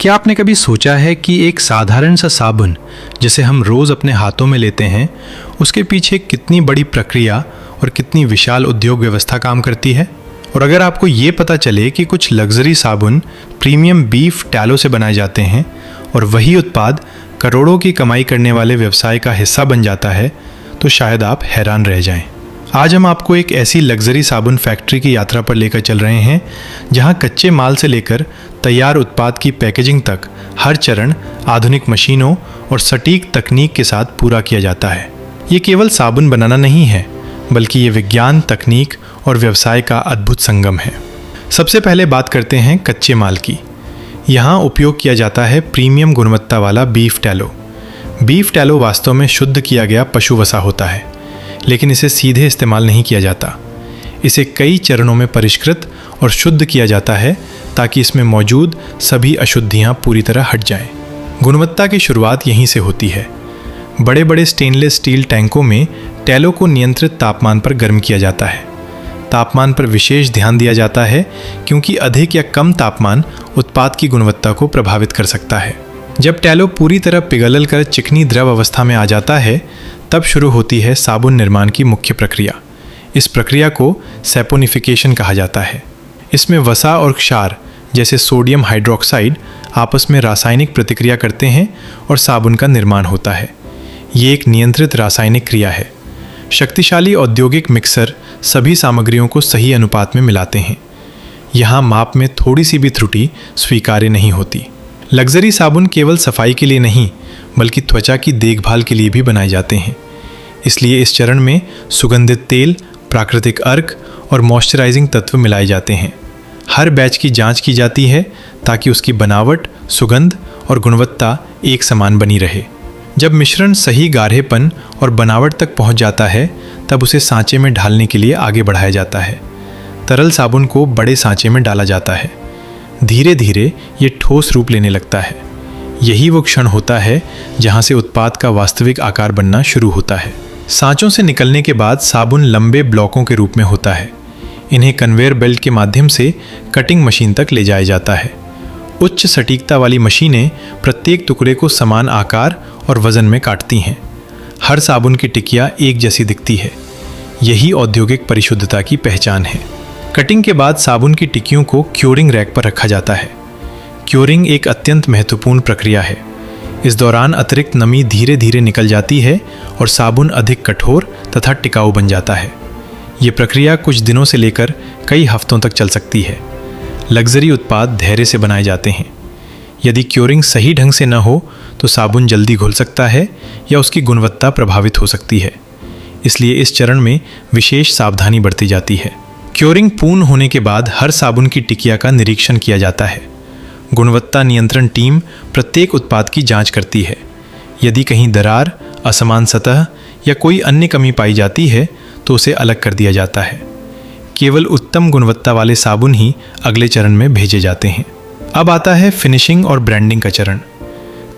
क्या आपने कभी सोचा है कि एक साधारण सा साबुन जिसे हम रोज़ अपने हाथों में लेते हैं, उसके पीछे कितनी बड़ी प्रक्रिया और कितनी विशाल उद्योग व्यवस्था काम करती है? और अगर आपको ये पता चले कि कुछ लग्जरी साबुन प्रीमियम बीफ टैलो से बनाए जाते हैं और वही उत्पाद करोड़ों की कमाई करने वाले व्यवसाय का हिस्सा बन जाता है, तो शायद आप हैरान रह जाएं। आज हम आपको एक ऐसी लग्जरी साबुन फैक्ट्री की यात्रा पर लेकर चल रहे हैं जहां कच्चे माल से लेकर तैयार उत्पाद की पैकेजिंग तक हर चरण आधुनिक मशीनों और सटीक तकनीक के साथ पूरा किया जाता है। ये केवल साबुन बनाना नहीं है, बल्कि ये विज्ञान, तकनीक और व्यवसाय का अद्भुत संगम है। सबसे पहले बात करते हैं कच्चे माल की। यहाँ उपयोग किया जाता है प्रीमियम गुणवत्ता वाला बीफ टैलो। बीफ टैलो वास्तव में शुद्ध किया गया पशु वसा होता है, लेकिन इसे सीधे इस्तेमाल नहीं किया जाता। इसे कई चरणों में परिष्कृत और शुद्ध किया जाता है ताकि इसमें मौजूद सभी अशुद्धियाँ पूरी तरह हट जाएं। गुणवत्ता की शुरुआत यहीं से होती है। बड़े बड़े स्टेनलेस स्टील टैंकों में टैलो को नियंत्रित तापमान पर गर्म किया जाता है। तापमान पर विशेष ध्यान दिया जाता है क्योंकि अधिक या कम तापमान उत्पाद की गुणवत्ता को प्रभावित कर सकता है। जब टैलो पूरी तरह पिघल कर चिकनी द्रव अवस्था में आ जाता है, तब शुरू होती है साबुन निर्माण की मुख्य प्रक्रिया। इस प्रक्रिया को सैपोनिफिकेशन कहा जाता है। इसमें वसा और क्षार जैसे सोडियम हाइड्रोक्साइड आपस में रासायनिक प्रतिक्रिया करते हैं और साबुन का निर्माण होता है। ये एक नियंत्रित रासायनिक क्रिया है। शक्तिशाली औद्योगिक मिक्सर सभी सामग्रियों को सही अनुपात में मिलाते हैं। यहाँ माप में थोड़ी सी भी त्रुटि स्वीकार्य नहीं होती। लग्जरी साबुन केवल सफाई के लिए नहीं, बल्कि त्वचा की देखभाल के लिए भी बनाए जाते हैं। इसलिए इस चरण में सुगंधित तेल, प्राकृतिक अर्क और मॉइस्चराइजिंग तत्व मिलाए जाते हैं। हर बैच की जांच की जाती है ताकि उसकी बनावट, सुगंध और गुणवत्ता एक समान बनी रहे। जब मिश्रण सही गाढ़ेपन और बनावट तक पहुंच जाता है, तब उसे सांचे में ढालने के लिए आगे बढ़ाया जाता है। तरल साबुन को बड़े सांचे में डाला जाता है। धीरे धीरे ये ठोस रूप लेने लगता है। यही वो क्षण होता है जहां से उत्पाद का वास्तविक आकार बनना शुरू होता है। सांचों से निकलने के बाद साबुन लंबे ब्लॉकों के रूप में होता है। इन्हें कन्वेयर बेल्ट के माध्यम से कटिंग मशीन तक ले जाया जाता है। उच्च सटीकता वाली मशीनें प्रत्येक टुकड़े को समान आकार और वजन में काटती हैं। हर साबुन की टिकिया एक जैसी दिखती है। यही औद्योगिक परिशुद्धता की पहचान है। कटिंग के बाद साबुन की टिकियों को क्योरिंग रैक पर रखा जाता है। क्योरिंग एक अत्यंत महत्वपूर्ण प्रक्रिया है। इस दौरान अतिरिक्त नमी धीरे धीरे निकल जाती है और साबुन अधिक कठोर तथा टिकाऊ बन जाता है। ये प्रक्रिया कुछ दिनों से लेकर कई हफ्तों तक चल सकती है। लग्जरी उत्पाद धैर्य से बनाए जाते हैं। यदि क्योरिंग सही ढंग से न हो तो साबुन जल्दी घुल सकता है या उसकी गुणवत्ता प्रभावित हो सकती है। इसलिए इस चरण में विशेष सावधानी बरती जाती है। क्योरिंग पूर्ण होने के बाद हर साबुन की टिकिया का निरीक्षण किया जाता है। गुणवत्ता नियंत्रण टीम प्रत्येक उत्पाद की जांच करती है। यदि कहीं दरार, असमान सतह या कोई अन्य कमी पाई जाती है तो उसे अलग कर दिया जाता है। केवल उत्तम गुणवत्ता वाले साबुन ही अगले चरण में भेजे जाते हैं। अब आता है फिनिशिंग और ब्रांडिंग का चरण।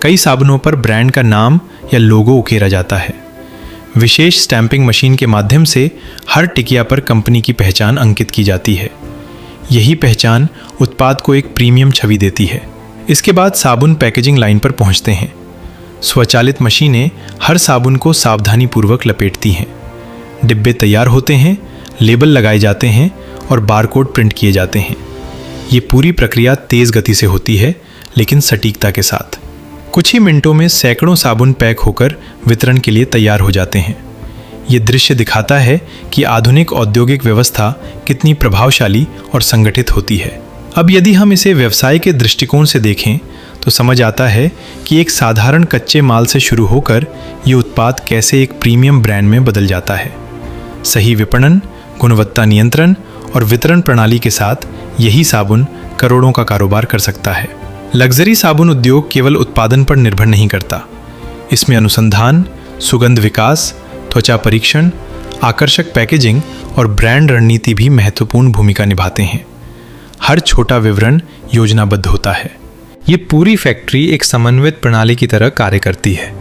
कई साबुनों पर ब्रांड का नाम या लोगो उकेरा जाता है। विशेष स्टैंपिंग मशीन के माध्यम से हर टिकिया पर कंपनी की पहचान अंकित की जाती है। यही पहचान उत्पाद को एक प्रीमियम छवि देती है। इसके बाद साबुन पैकेजिंग लाइन पर पहुंचते हैं। स्वचालित मशीनें हर साबुन को सावधानीपूर्वक लपेटती हैं। डिब्बे तैयार होते हैं, लेबल लगाए जाते हैं और बारकोड प्रिंट किए जाते हैं। ये पूरी प्रक्रिया तेज़ गति से होती है, लेकिन सटीकता के साथ। कुछ ही मिनटों में सैकड़ों साबुन पैक होकर वितरण के लिए तैयार हो जाते हैं। ये दृश्य दिखाता है कि आधुनिक औद्योगिक व्यवस्था कितनी प्रभावशाली और संगठित होती है। अब यदि हम इसे व्यवसाय के दृष्टिकोण से देखें तो समझ आता है कि एक साधारण कच्चे माल से शुरू होकर ये उत्पाद कैसे एक प्रीमियम ब्रांड में बदल जाता है। सही विपणन, गुणवत्ता नियंत्रण और वितरण प्रणाली के साथ यही साबुन करोड़ों का कारोबार कर सकता है। लग्जरी साबुन उद्योग केवल उत्पादन पर निर्भर नहीं करता। इसमें अनुसंधान, सुगंध विकास, त्वचा परीक्षण, आकर्षक पैकेजिंग और ब्रांड रणनीति भी महत्वपूर्ण भूमिका निभाते हैं। हर छोटा विवरण योजनाबद्ध होता है। ये पूरी फैक्ट्री एक समन्वित प्रणाली की तरह कार्य करती है।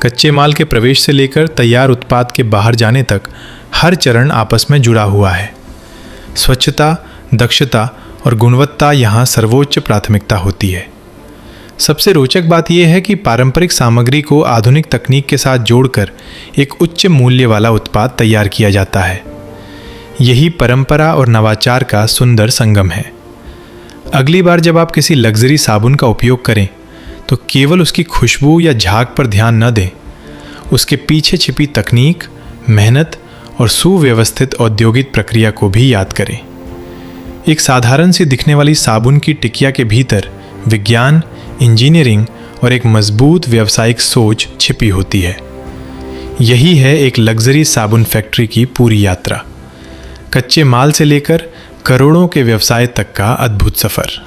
कच्चे माल के प्रवेश से लेकर तैयार उत्पाद के बाहर जाने तक हर चरण आपस में जुड़ा हुआ है। स्वच्छता, दक्षता और गुणवत्ता यहाँ सर्वोच्च प्राथमिकता होती है। सबसे रोचक बात यह है कि पारंपरिक सामग्री को आधुनिक तकनीक के साथ जोड़कर एक उच्च मूल्य वाला उत्पाद तैयार किया जाता है। यही परंपरा और नवाचार का सुंदर संगम है। अगली बार जब आप किसी लग्जरी साबुन का उपयोग करें तो केवल उसकी खुशबू या झाग पर ध्यान न दें, उसके पीछे छिपी तकनीक, मेहनत और सुव्यवस्थित औद्योगिक प्रक्रिया को भी याद करें। एक साधारण सी दिखने वाली साबुन की टिकिया के भीतर विज्ञान, इंजीनियरिंग और एक मजबूत व्यावसायिक सोच छिपी होती है। यही है एक लग्जरी साबुन फैक्ट्री की पूरी यात्रा, कच्चे माल से लेकर करोड़ों के व्यवसाय तक का अद्भुत सफ़र।